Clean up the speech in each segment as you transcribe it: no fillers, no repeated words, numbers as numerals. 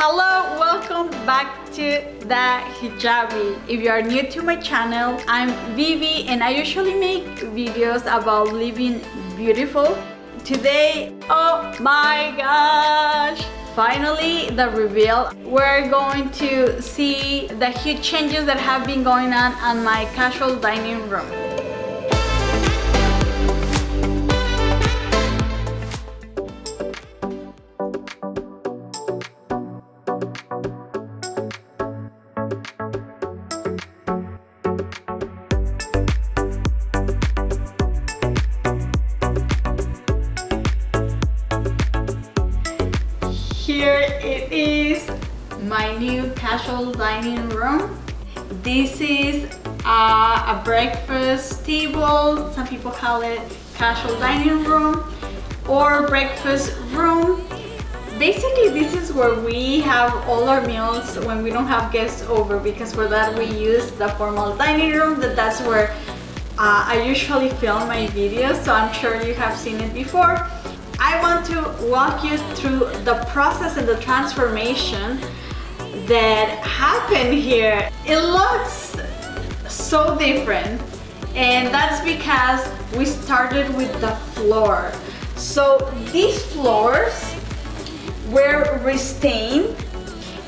Hello, welcome back to The Hijabi. If you are new to my channel, I'm Vivi and I usually make videos about living beautiful. Today, oh my gosh! Finally, the reveal. We're going to see the huge changes that have been going on my casual dining room. Here it is, my new casual dining room. This is a breakfast table. Some people call it casual dining room or breakfast room. Basically, this is where we have all our meals when we don't have guests over, because for that we use the formal dining room. That's where I usually film my videos, so I'm sure you have seen it before. I want to walk you through the process and the transformation that happened here. It looks so different, and that's because we started with the floor. So these floors were restained,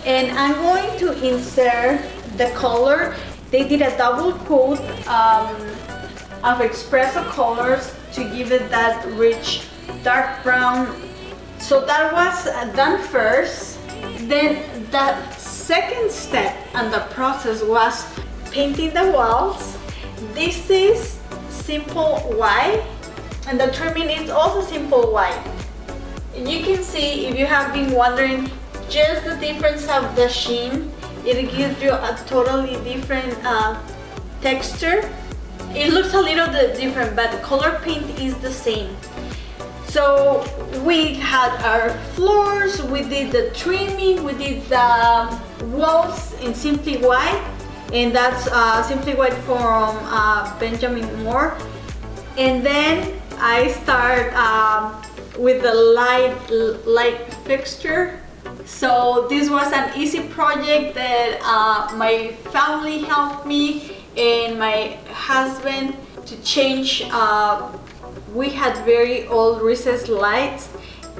and I'm going to insert the color. They did a double coat of espresso colors to give it that rich dark brown. So that was done first. Then the second step in the process was painting the walls. This is simple white, and the trimming is also simple white. You can see, if you have been wondering, just the difference of the sheen. It gives you a totally different texture. It looks a little bit different, but the color paint is the same. So we had our floors, we did the trimming, we did the walls in Simply White, and that's Simply White from Benjamin Moore. And then I start with the light fixture. So this was an easy project that my family helped me and my husband to change. We had very old recessed lights,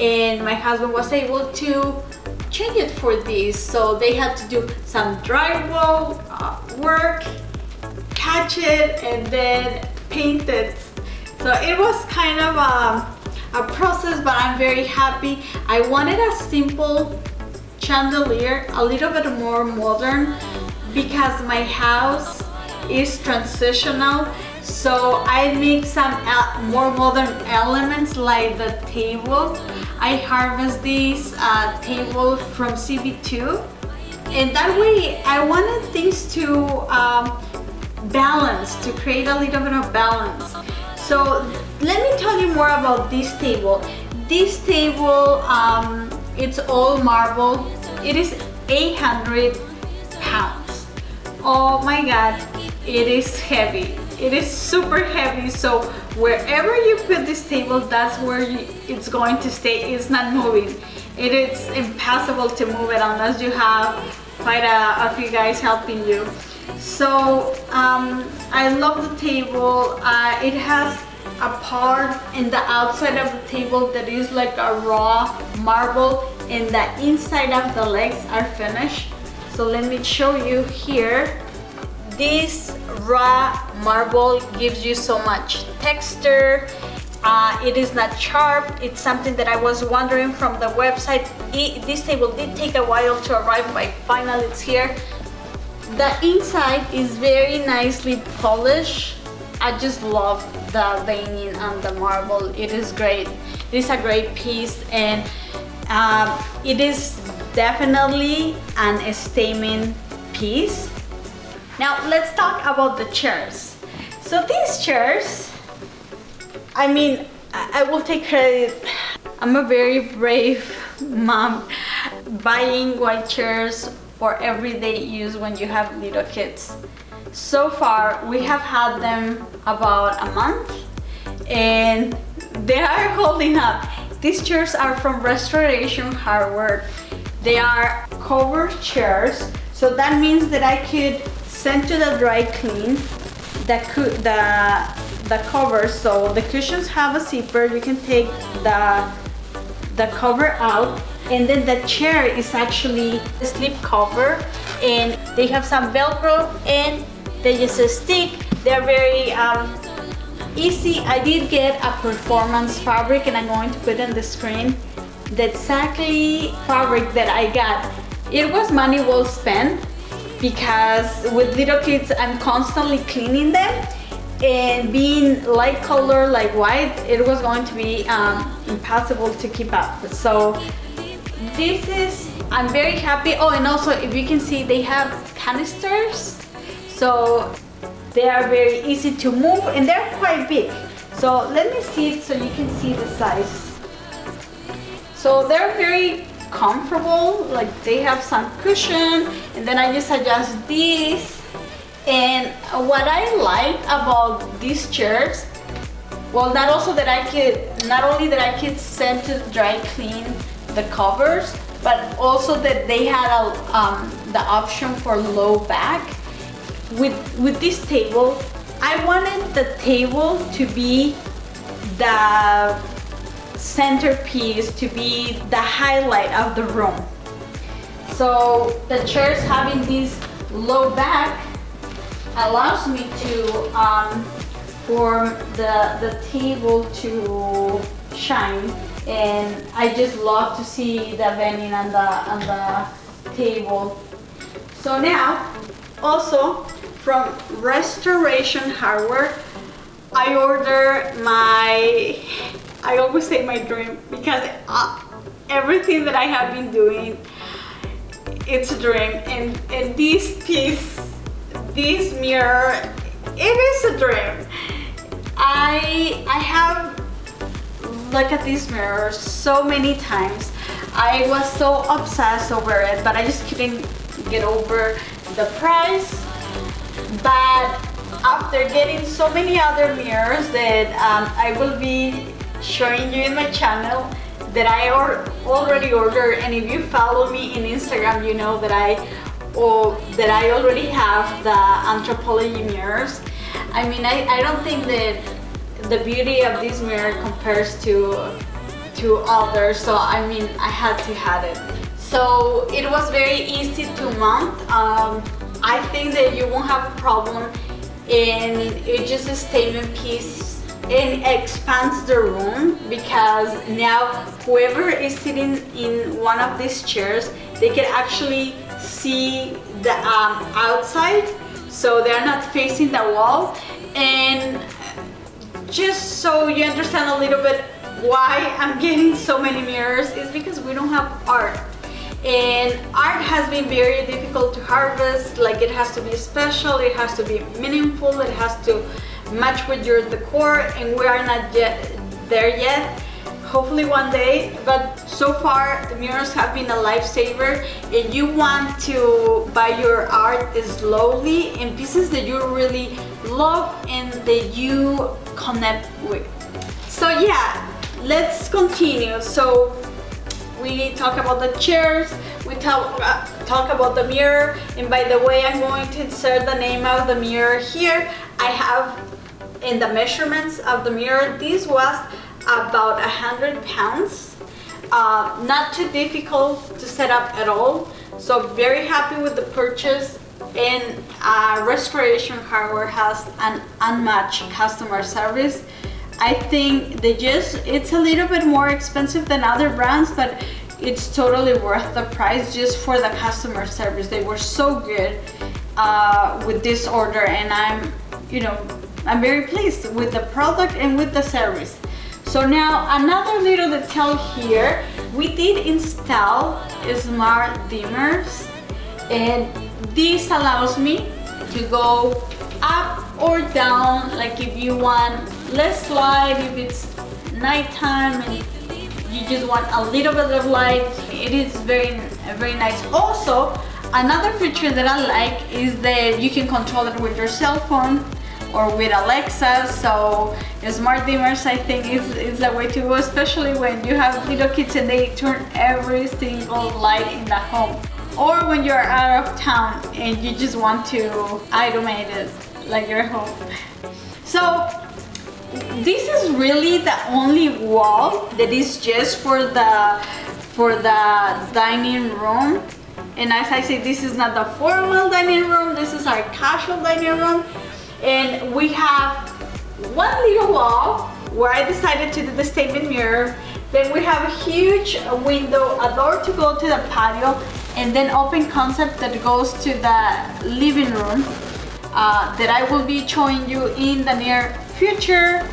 and my husband was able to change it for this. So they had to do some drywall work, catch it, and then paint it. So it was kind of a process, but I'm very happy. I wanted a simple chandelier, a little bit more modern, because my house is transitional. So I mix some more modern elements like the tables. I harvest this table from CB2, and that way I wanted things to balance, to create a little bit of balance. So let me tell you more about this table. This table, it's all marble. It is 800 pounds. Oh my God, it is heavy. It is super heavy, so wherever you put this table, that's where it's going to stay. It's not moving. It is impossible to move it unless you have quite a few guys helping you. So I love the table. It has a part in the outside of the table that is like a raw marble, and the inside of the legs are finished. So let me show you here. This raw marble gives you so much texture. It is not sharp. It's something that I was wondering from the website. This table did take a while to arrive, but finally it's here. The inside is very nicely polished. I just love the veining on the marble. It is great. It is a great piece, and it is definitely an statement piece. Now let's talk about the chairs. So these chairs, I mean, I will take credit. I'm a very brave mom buying white chairs for everyday use when you have little kids. So far we have had them about a month, and they are holding up. These chairs are from Restoration Hardware. They are cover chairs. So that means that I could send to the dry clean the covers. So the cushions have a zipper. You can take the cover out, and then the chair is actually a slip cover, and they have some Velcro and they just stick. They're very easy. I did get a performance fabric, and I'm going to put on the screen the exactly fabric that I got. It was money well spent, because with little kids I'm constantly cleaning them, and being light color like white, it was going to be impossible to keep up. So this is, I'm very happy. Oh, and also if you can see, they have canisters, so they are very easy to move, and they're quite big. So let me see it so you can see the size. So they're very comfortable, like they have some cushion, and then I just adjust these. And what I like about these chairs, well, not only that I could send to dry clean the covers, but also that they had the option for low back. With this table, I wanted the table to be the centerpiece, to be the highlight of the room. So the chairs having this low back allows me to for the table to shine, and I just love to see the venting on the table. So now, also from Restoration Hardware, I order I always say my dream, because everything that I have been doing, it's a dream, and this mirror, it is a dream. I have looked at this mirror so many times. I was so obsessed over it, but I just couldn't get over the price. But after getting so many other mirrors that I will be showing you in my channel, that I already ordered, and if you follow me in Instagram, you know that I already have the Anthropologie mirrors. I mean, I don't think that the beauty of this mirror compares to others, so I mean, I had to have it. So it was very easy to mount. I think that you won't have a problem, and it's just a statement piece, and expands the room, because now whoever is sitting in one of these chairs, they can actually see the outside, so they're not facing the wall. And just so you understand a little bit why I'm getting so many mirrors, is because we don't have art, and art has been very difficult to harvest. Like, it has to be special, it has to be meaningful, it has to match with your decor, and we are not there yet. Hopefully one day, but so far the mirrors have been a lifesaver, and you want to buy your art slowly in pieces that you really love and that you connect with. So yeah, let's continue. So we talk about the chairs, we talk about the mirror, and by the way, I'm going to insert the name of the mirror here. I have in the measurements of the mirror, this was about 100 pounds. Not too difficult to set up at all. So very happy with the purchase, and Restoration Hardware has an unmatched customer service. I think it's a little bit more expensive than other brands, but it's totally worth the price just for the customer service. They were so good with this order, and I'm very pleased with the product and with the service. So now another little detail here, we did install smart dimmers, and this allows me to go up or down, like if you want less light, if it's nighttime and you just want a little bit of light, it is very nice. Also, another feature that I like is that you can control it with your cell phone or with Alexa. So smart dimmers, I think, is the way to go, especially when you have little kids and they turn every single light in the home. or when you're out of town and you just want to automate it like your home. So this is really the only wall that is just for the dining room. And as I say, this is not the formal dining room, this is our casual dining room. And we have one little wall where I decided to do the statement mirror. Then we have a huge window, a door to go to the patio, and then open concept that goes to the living room that I will be showing you in the near future,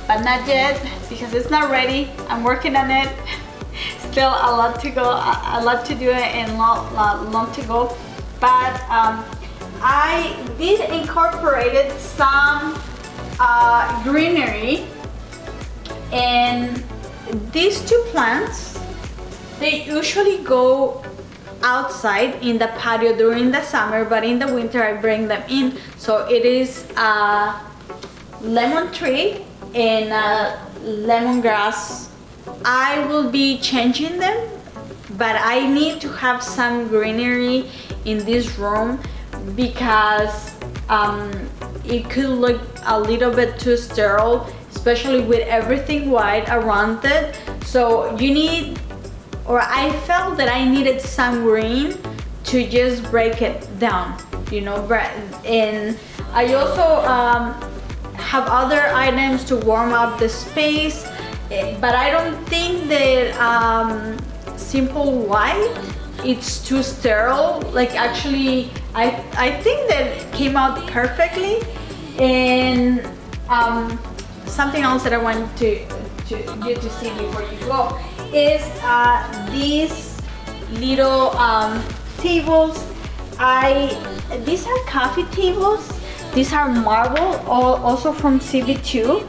but not yet because it's not ready. I'm working on it. Still a lot to go, a lot to do and long to go. But I did incorporate some greenery, and these two plants, they usually go outside in the patio during the summer, but in the winter I bring them in. So it is a lemon tree and a lemongrass. I will be changing them, but I need to have some greenery in this room because it could look a little bit too sterile, especially with everything white around it. So you need, or I felt that I needed some green to just break it down, you know. And I also have other items to warm up the space, but I don't think that simple white, it's too sterile. Like actually, I think that it came out perfectly. And something else that I want you to see before you go is these little tables. These are coffee tables. These are marble, also from CB2.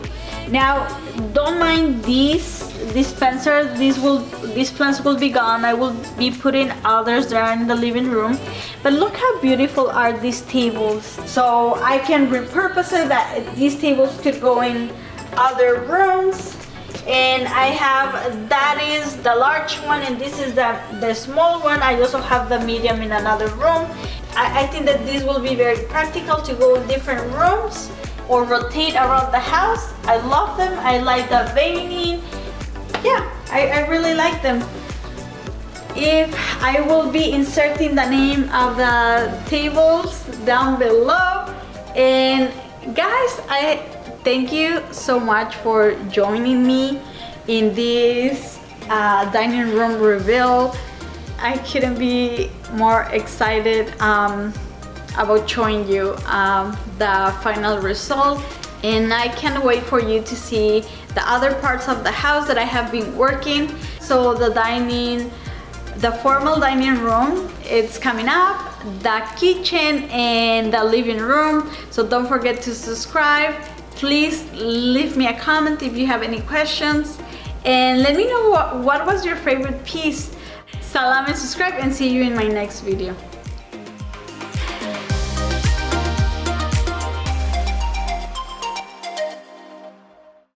Now, don't mind these dispensers. These plants will be gone. I will be putting others there in the living room. But look how beautiful are these tables. So I can repurpose it. That these tables could go in other rooms. And I have, that is the large one, and this is the small one. I also have the medium in another room. I think that this will be very practical to go in different rooms or rotate around the house. I love them. I like the veining. Yeah, I really like them. If I will be inserting the name of the tables down below. And guys, I thank you so much for joining me in this dining room reveal. I couldn't be more excited about showing you the final result, and I can't wait for you to see the other parts of the house that I have been working. So the formal dining room, it's coming up, the kitchen and the living room. So don't forget to subscribe. Please leave me a comment if you have any questions, and let me know what was your favorite piece. Salam and subscribe, and see you in my next video.